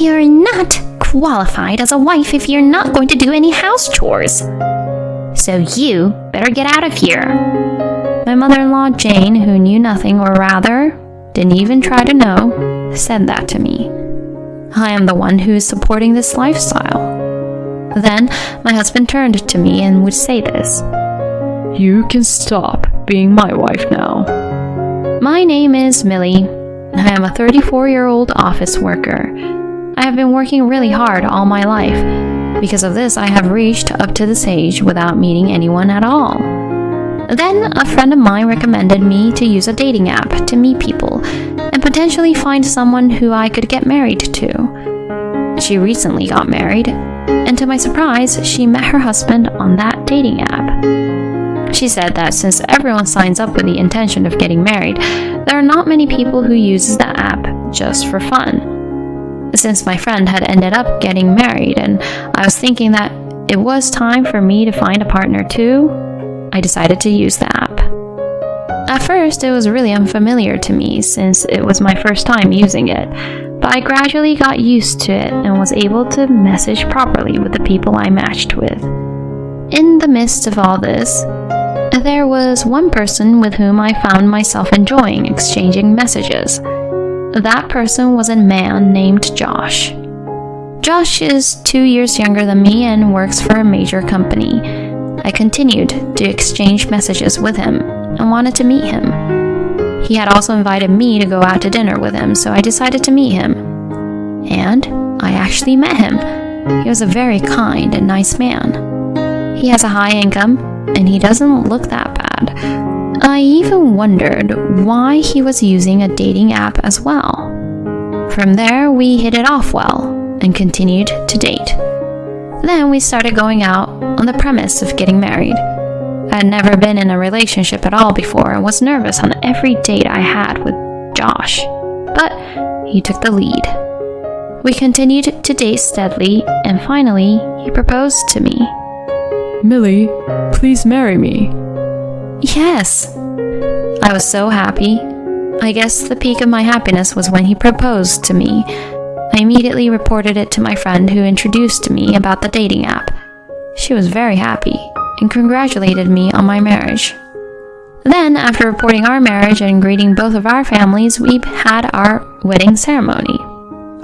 You're not qualified as a wife if you're not going to do any house chores. So you better get out of here. My mother-in-law, Jane, who knew nothing, or rather, didn't even try to know, said that to me. I am the one who is supporting this lifestyle. Then my husband turned to me and would say this. You can stop being my wife now. My name is Millie. I am a 34-year-old office worker. I have been working really hard all my life. Because of this, I have reached up to this age without meeting anyone at all. Then a friend of mine recommended me to use a dating app to meet people and potentially find someone who I could get married to. She recently got married, and to my surprise, she met her husband on that dating app. She said that since everyone signs up with the intention of getting married, there are not many people who uses the app just for fun. Since my friend had ended up getting married and I was thinking that it was time for me to find a partner too, I decided to use the app. At first, it was really unfamiliar to me since it was my first time using it, but I gradually got used to it and was able to message properly with the people I matched with. In the midst of all this, there was one person with whom I found myself enjoying exchanging messages. That person was a man named Josh. Josh is 2 years younger than me and works for a major company. I continued to exchange messages with him and wanted to meet him. He had also invited me to go out to dinner with him, so I decided to meet him. And I actually met him. He was a very kind and nice man. He has a high income, and he doesn't look that bad. I even wondered why he was using a dating app as well. From there, we hit it off well and continued to date. Then we started going out on the premise of getting married. I had never been in a relationship at all before and was nervous on every date I had with Josh, but he took the lead. We continued to date steadily, and finally, he proposed to me. Millie, please marry me. Yes! I was so happy. I guess the peak of my happiness was when he proposed to me. I immediately reported it to my friend who introduced me about the dating app. She was very happy and congratulated me on my marriage. Then, after reporting our marriage and greeting both of our families, we had our wedding ceremony.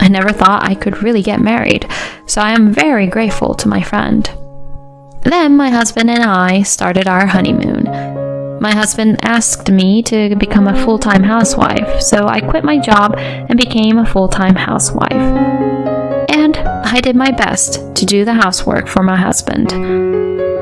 I never thought I could really get married, so I am very grateful to my friend. Then my husband and I started our honeymoon. My husband asked me to become a full-time housewife, so I quit my job and became a full-time housewife. And I did my best to do the housework for my husband.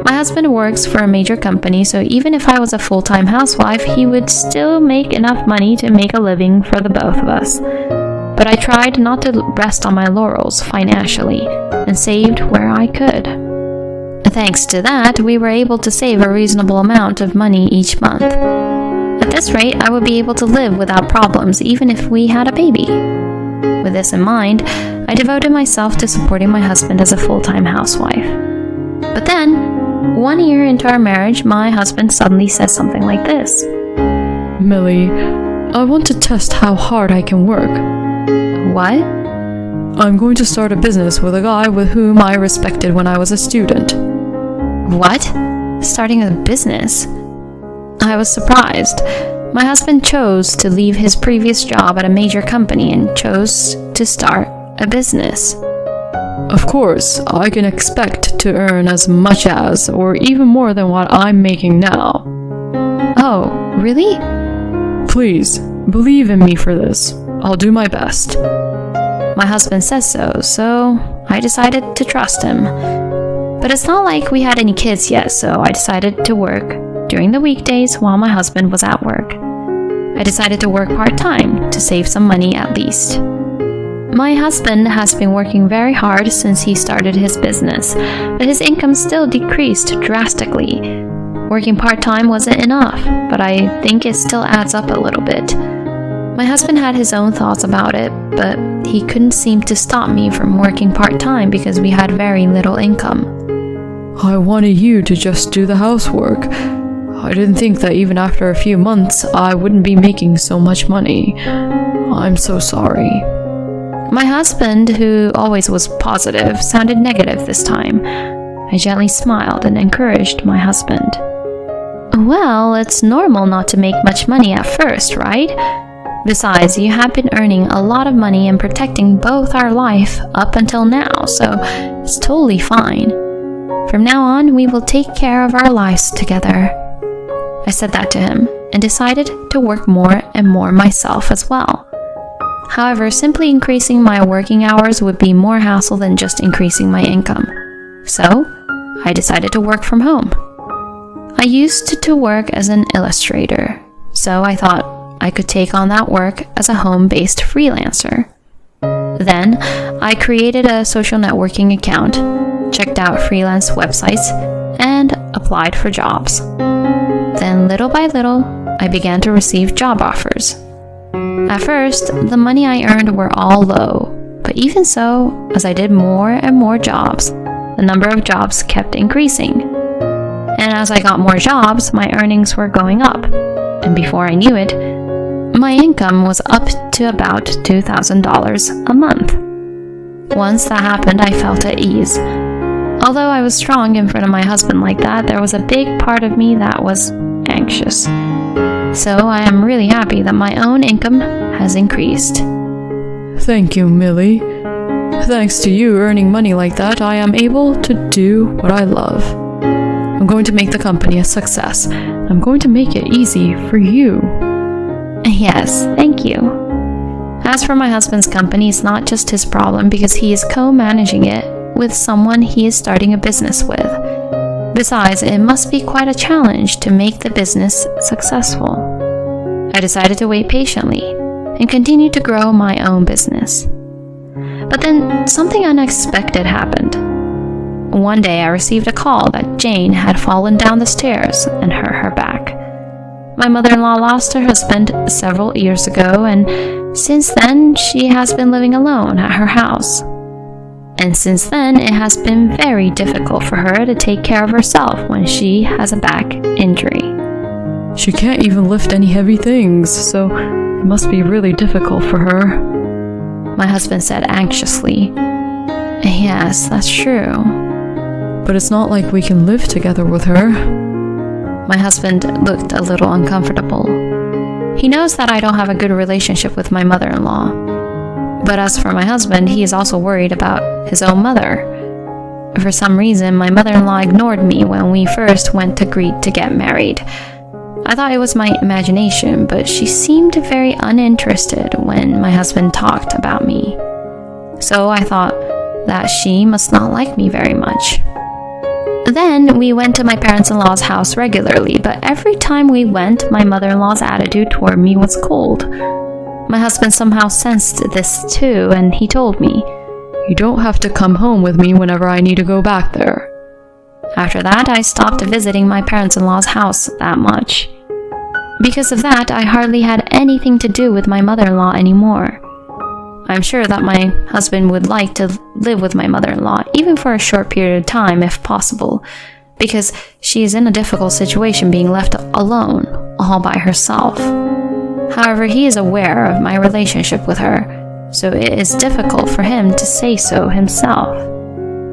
My husband works for a major company, so even if I was a full-time housewife, he would still make enough money to make a living for the both of us. But I tried not to rest on my laurels financially and saved where I could. Thanks to that, we were able to save a reasonable amount of money each month. At this rate, I would be able to live without problems even if we had a baby. With this in mind, I devoted myself to supporting my husband as a full-time housewife. But then, 1 year into our marriage, my husband suddenly says something like this. Millie, I want to test how hard I can work. What? I'm going to start a business with a guy with whom I respected when I was a student. What? Starting a business? I was surprised. My husband chose to leave his previous job at a major company and chose to start a business. Of course, I can expect to earn as much as, or even more than what I'm making now. Oh, really? Please, believe in me for this. I'll do my best. My husband says so I decided to trust him. But it's not like we had any kids yet, so I decided to work during the weekdays while my husband was at work. I decided to work part-time to save some money at least. My husband has been working very hard since he started his business, but his income still decreased drastically. Working part-time wasn't enough, but I think it still adds up a little bit. My husband had his own thoughts about it, but he couldn't seem to stop me from working part-time because we had very little income. I wanted you to just do the housework. I didn't think that even after a few months, I wouldn't be making so much money. I'm so sorry. My husband, who always was positive, sounded negative this time. I gently smiled and encouraged my husband. Well, it's normal not to make much money at first, right? Besides, you have been earning a lot of money and protecting both our life up until now, so it's totally fine. From now on, we will take care of our lives together. I said that to him and decided to work more and more myself as well. However, simply increasing my working hours would be more hassle than just increasing my income. So, I decided to work from home. I used to work as an illustrator, so I thought I could take on that work as a home-based freelancer. Then, I created a social networking account, checked out freelance websites, and applied for jobs. Then, little by little, I began to receive job offers. At first, the money I earned were all low, but even so, as I did more and more jobs, the number of jobs kept increasing. And as I got more jobs, my earnings were going up, and before I knew it, my income was up to about $2,000 a month. Once that happened, I felt at ease. Although I was strong in front of my husband like that, there was a big part of me that was anxious. So I am really happy that my own income has increased. Thank you, Millie. Thanks to you earning money like that, I am able to do what I love. I'm going to make the company a success. I'm going to make it easy for you. Yes, thank you. As for my husband's company, it's not just his problem because he is co-managing it with someone he is starting a business with. Besides, it must be quite a challenge to make the business successful. I decided to wait patiently and continue to grow my own business. But then something unexpected happened. One day I received a call that Jane had fallen down the stairs and hurt her back. My mother-in-law lost her husband several years ago, and since then she has been living alone at her house. And since then, it has been very difficult for her to take care of herself when she has a back injury. She can't even lift any heavy things, so it must be really difficult for her. My husband said anxiously. Yes, that's true. But it's not like we can live together with her. My husband looked a little uncomfortable. He knows that I don't have a good relationship with my mother-in-law. But as for my husband, he is also worried about his own mother. For some reason, my mother-in-law ignored me when we first went to greet to get married. I thought it was my imagination, but she seemed very uninterested when my husband talked about me. So I thought that she must not like me very much. Then we went to my parents-in-law's house regularly, but every time we went, my mother-in-law's attitude toward me was cold. My husband somehow sensed this too, and he told me, "You don't have to come home with me whenever I need to go back there." After that, I stopped visiting my parents-in-law's house that much. Because of that, I hardly had anything to do with my mother-in-law anymore. I'm sure that my husband would like to live with my mother-in-law, even for a short period of time if possible, because she is in a difficult situation being left alone, all by herself. However, he is aware of my relationship with her, so it is difficult for him to say so himself.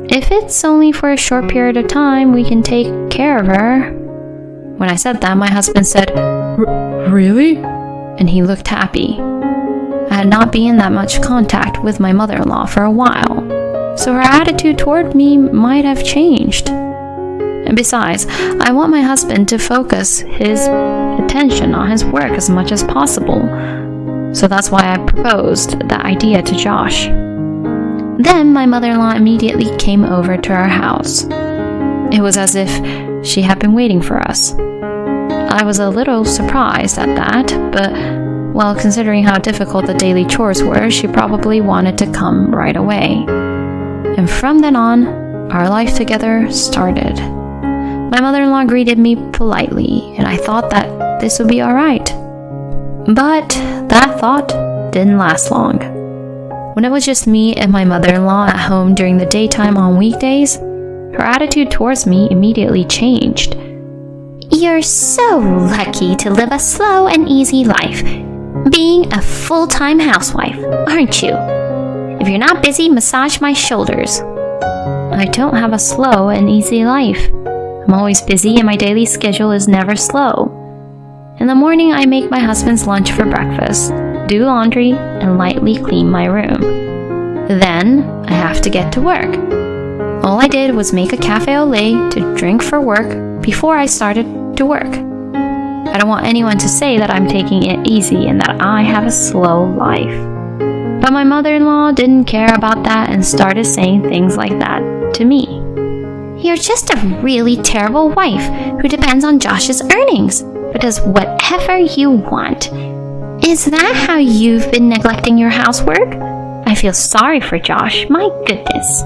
If it's only for a short period of time, we can take care of her. When I said that, my husband said, Really? And he looked happy. I had not been in that much contact with my mother-in-law for a while, so her attitude toward me might have changed. And besides, I want my husband to focus his attention on his work as much as possible. So that's why I proposed that idea to Josh. Then my mother-in-law immediately came over to our house. It was as if she had been waiting for us. I was a little surprised at that, but well, considering how difficult the daily chores were, she probably wanted to come right away. And from then on, our life together started. My mother-in-law greeted me politely, and I thought that this would be alright. But that thought didn't last long. When it was just me and my mother-in-law at home during the daytime on weekdays, her attitude towards me immediately changed. You're so lucky to live a slow and easy life, being a full-time housewife, aren't you? If you're not busy, massage my shoulders. I don't have a slow and easy life. I'm always busy and my daily schedule is never slow. In the morning, I make my husband's lunch for breakfast, do laundry, and lightly clean my room. Then, I have to get to work. All I did was make a cafe au lait to drink for work before I started to work. I don't want anyone to say that I'm taking it easy and that I have a slow life. But my mother-in-law didn't care about that and started saying things like that to me. You're just a really terrible wife who depends on Josh's earnings, but does whatever you want. Is that how you've been neglecting your housework? I feel sorry for Josh, my goodness.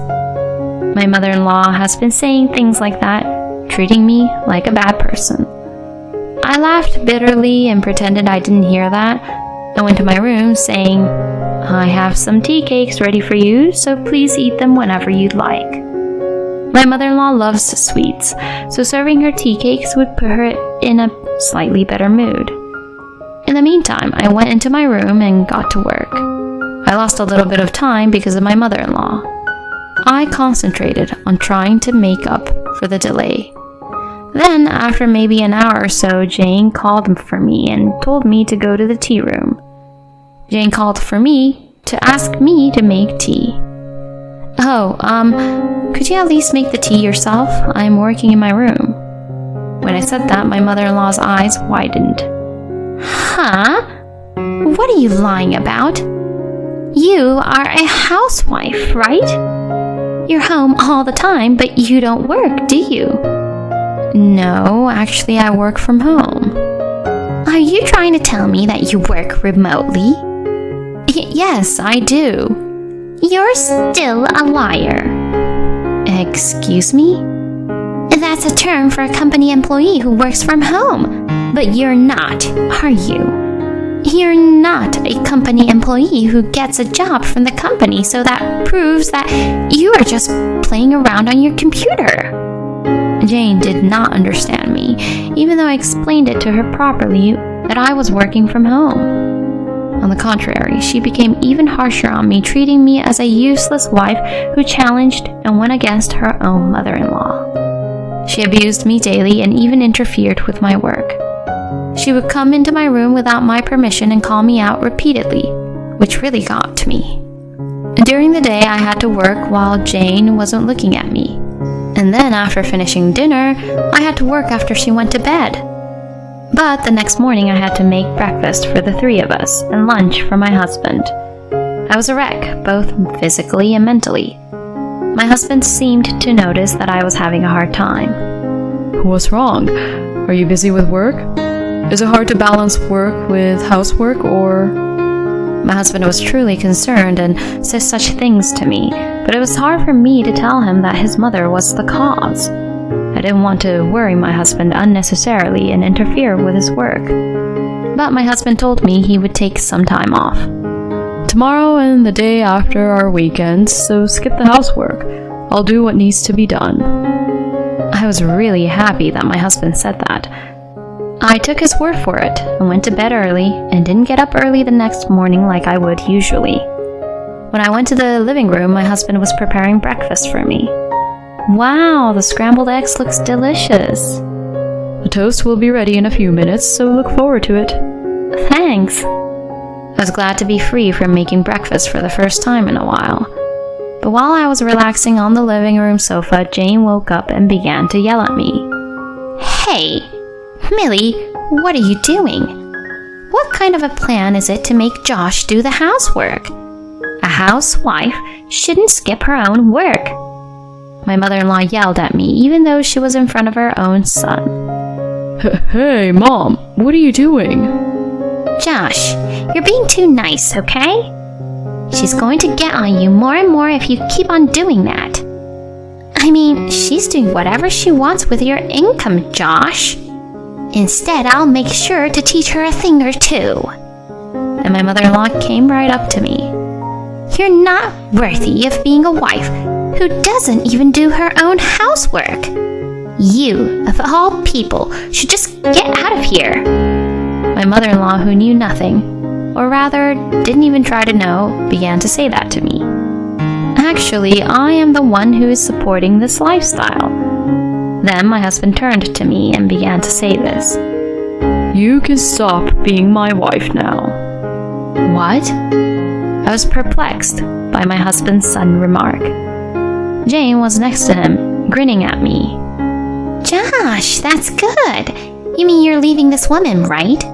My mother-in-law has been saying things like that, treating me like a bad person. I laughed bitterly and pretended I didn't hear that. I went to my room saying, I have some tea cakes ready for you, so please eat them whenever you'd like. My mother-in-law loves sweets, so serving her tea cakes would put her in a slightly better mood. In the meantime, I went into my room and got to work. I lost a little bit of time because of my mother-in-law. I concentrated on trying to make up for the delay. Then, after maybe an hour or so, Jane called for me and told me to go to the tea room. Jane called for me to ask me to make tea. Could you at least make the tea yourself? I'm working in my room. When I said that, my mother-in-law's eyes widened. Huh? What are you lying about? You are a housewife, right? You're home all the time, but you don't work, do you? No, actually I work from home. Are you trying to tell me that you work remotely? Yes, I do. You're still a liar. Excuse me? That's a term for a company employee who works from home. But you're not, are you? You're not a company employee who gets a job from the company, so that proves that you are just playing around on your computer. Jane did not understand me, even though I explained it to her properly that I was working from home. On the contrary, she became even harsher on me, treating me as a useless wife who challenged and went against her own mother-in-law. She abused me daily and even interfered with my work. She would come into my room without my permission and call me out repeatedly, which really got to me. During the day, I had to work while Jane wasn't looking at me. And then after finishing dinner, I had to work after she went to bed. But the next morning I had to make breakfast for the three of us and lunch for my husband. I was a wreck, both physically and mentally. My husband seemed to notice that I was having a hard time. What's wrong? Are you busy with work? Is it hard to balance work with housework, or... My husband was truly concerned and said such things to me, but it was hard for me to tell him that his mother was the cause. I didn't want to worry my husband unnecessarily and interfere with his work. But my husband told me he would take some time off. Tomorrow and the day after are weekends, so skip the housework. I'll do what needs to be done. I was really happy that my husband said that. I took his word for it and went to bed early and didn't get up early the next morning like I would usually. When I went to the living room, my husband was preparing breakfast for me. Wow, the scrambled eggs looks delicious. The toast will be ready in a few minutes, so look forward to it. Thanks. I was glad to be free from making breakfast for the first time in a while. But while I was relaxing on the living room sofa, Jane woke up and began to yell at me. Hey, Millie, what are you doing? What kind of a plan is it to make Josh do the housework? A housewife shouldn't skip her own work. My mother-in-law yelled at me, even though she was in front of her own son. Hey, Mom, what are you doing? Josh, you're being too nice, okay? She's going to get on you more and more if you keep on doing that. I mean, she's doing whatever she wants with your income, Josh. Instead, I'll make sure to teach her a thing or two. And my mother-in-law came right up to me. You're not worthy of being a wife who doesn't even do her own housework. You, of all people, should just get out of here. My mother-in-law, who knew nothing, or rather didn't even try to know, began to say that to me. Actually, I am the one who is supporting this lifestyle. Then my husband turned to me and began to say this. You can stop being my wife now. What? I was perplexed by my husband's sudden remark. Jane was next to him, grinning at me. Josh, that's good. You mean you're leaving this woman, right?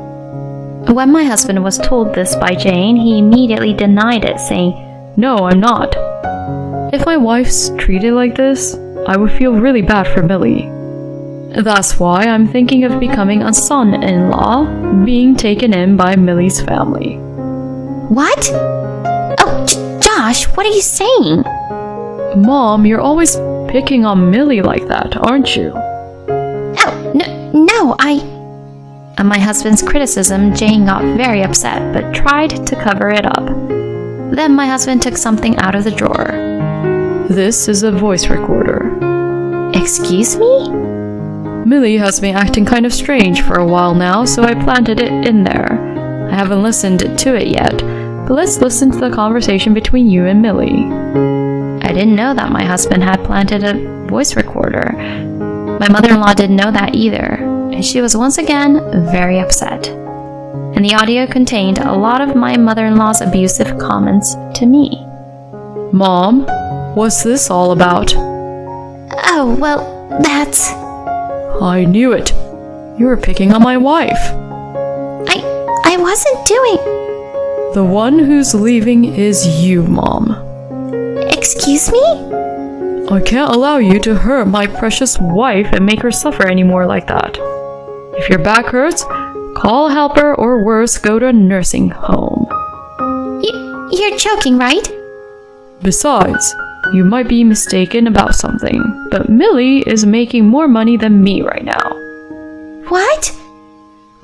When my husband was told this by Jane, he immediately denied it, saying, No, I'm not. If my wife's treated like this, I would feel really bad for Millie. That's why I'm thinking of becoming a son-in-law, being taken in by Millie's family. What? Oh, Josh, what are you saying? Mom, you're always picking on Millie like that, aren't you? Oh, no, At my husband's criticism, Jane got very upset, but tried to cover it up. Then my husband took something out of the drawer. This is a voice recorder. Excuse me? Millie has been acting kind of strange for a while now, so I planted it in there. I haven't listened to it yet, but let's listen to the conversation between you and Millie. I didn't know that my husband had planted a voice recorder. My mother-in-law didn't know that either, and she was once again very upset. And the audio contained a lot of my mother-in-law's abusive comments to me. Mom, what's this all about? Oh, well, that's... I knew it. You were picking on my wife. I wasn't doing... The one who's leaving is you, Mom. Excuse me? I can't allow you to hurt my precious wife and make her suffer anymore like that. If your back hurts, call a helper or worse, go to a nursing home. You're joking, right? Besides, you might be mistaken about something, but Millie is making more money than me right now. What?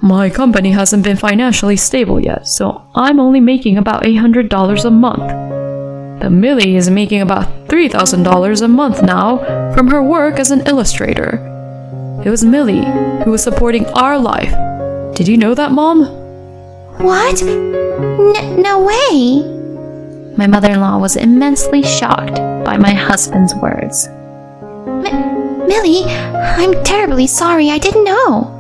My company hasn't been financially stable yet, so I'm only making about $800 a month. But Millie is making about $3,000 a month now from her work as an illustrator. It was Millie who was supporting our life. Did you know that, Mom? What? No way! My mother-in-law was immensely shocked by my husband's words. Millie, I'm terribly sorry, I didn't know.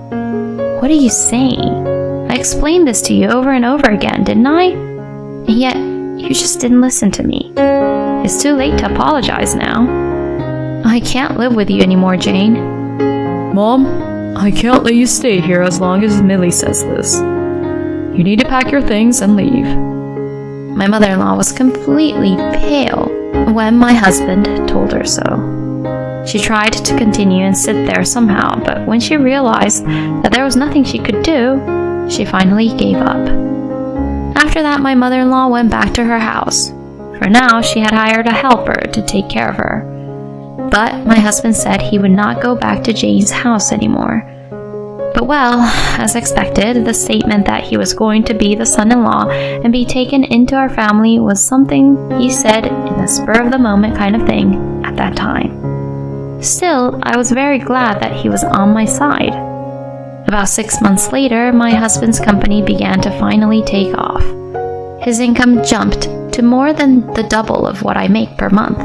What are you saying? I explained this to you over and over again, didn't I? And yet, you just didn't listen to me. It's too late to apologize now. I can't live with you anymore, Jane. Mom, I can't let you stay here as long as Millie says this. You need to pack your things and leave. My mother-in-law was completely pale when my husband told her so. She tried to continue and sit there somehow, but when she realized that there was nothing she could do, she finally gave up. After that, my mother-in-law went back to her house. For now, she had hired a helper to take care of her. But my husband said he would not go back to Jane's house anymore. But well, as expected, the statement that he was going to be the son-in-law and be taken into our family was something he said in a spur-of-the-moment kind of thing at that time. Still, I was very glad that he was on my side. About 6 months later, my husband's company began to finally take off. His income jumped to more than the double of what I make per month.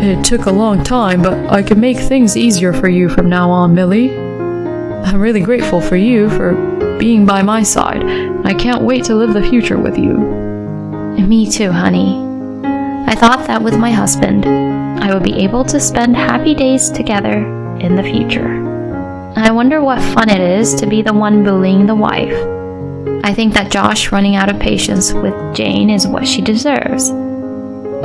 It took a long time, but I can make things easier for you from now on, Millie. I'm really grateful for you for being by my side. I can't wait to live the future with you. Me too, honey. I thought that with my husband, I would be able to spend happy days together in the future. I wonder what fun it is to be the one bullying the wife. I think that Josh running out of patience with Jane is what she deserves.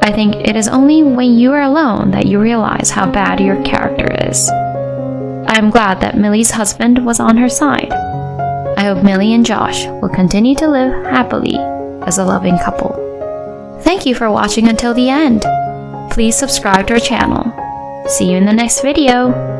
I think it is only when you are alone that you realize how bad your character is. I am glad that Millie's husband was on her side. I hope Millie and Josh will continue to live happily as a loving couple. Thank you for watching until the end. Please subscribe to our channel. See you in the next video.